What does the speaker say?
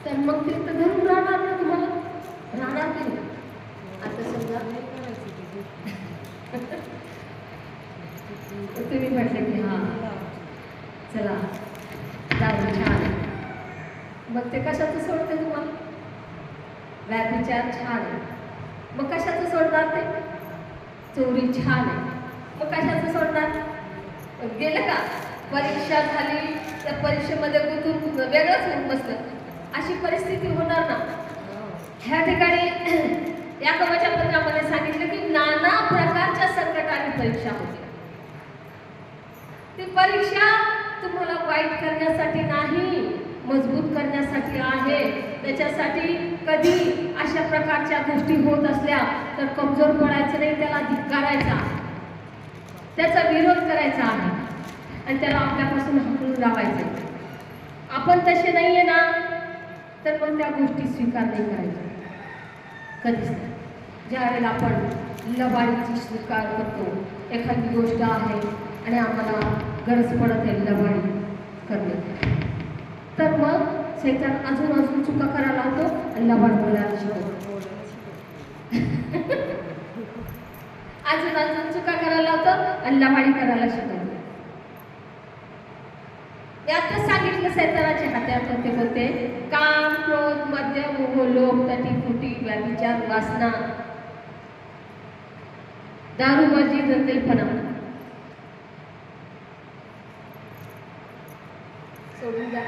तर मग ते तर धरून राहणार ना तुम्हाला, राहणार की नाही? आता समजा तुम्ही म्हटलं की हां चला जाऊ छान, मग ते कशाचं सोडते तुम्हाला? व्याभिचार छान आहे, मग कशाचं सोडणार ते? चोरी छान आहे, मग कशाचं सोडणार? गेलं का परीक्षा झाली त्या परीक्षेमध्ये गुंतून वेगळंच होऊन बसलं, अशी परिस्थिती होणार ना. ह्या ठिकाणी या कवच्या पत्रामध्ये सांगितलं की नाना प्रकारच्या संकटाने परीक्षा होते. ती परीक्षा तुम्हाला वाईट करण्यासाठी नाही, मजबूत करण्यासाठी आहे. त्याच्यासाठी कधी अशा प्रकारच्या गोष्टी होत असल्या तर कमजोर पडायचं नाही, त्याला धिक्कारायचा, त्याचा विरोध करायचा आहे आणि त्याला आपल्यापासून हकलून लावायचं. आपण तसे नाहीये ना, तर पण त्या गोष्टी स्वीकार नाही करायच्या कधीच नाही. ज्यावेळेला आपण लबाडीची स्वीकार करतो, एखादी गोष्ट आहे आणि आम्हाला गरज पडत आहे लबाडी करणे, तर मग शैतान अजून चुका करायला लावतो आणि लबाड बोलायला शिकवतो. अजून चुका करायला लावतो आणि लबाडी करायला शिकवतो. यातच सांगितलं शैतानाच्या हातात होते होते काम, क्रोध, मद्य, मोह, लोभ, तटी, व्यभिचार, वासना, दारूबाजी, दंगलपणा सोडून द्या.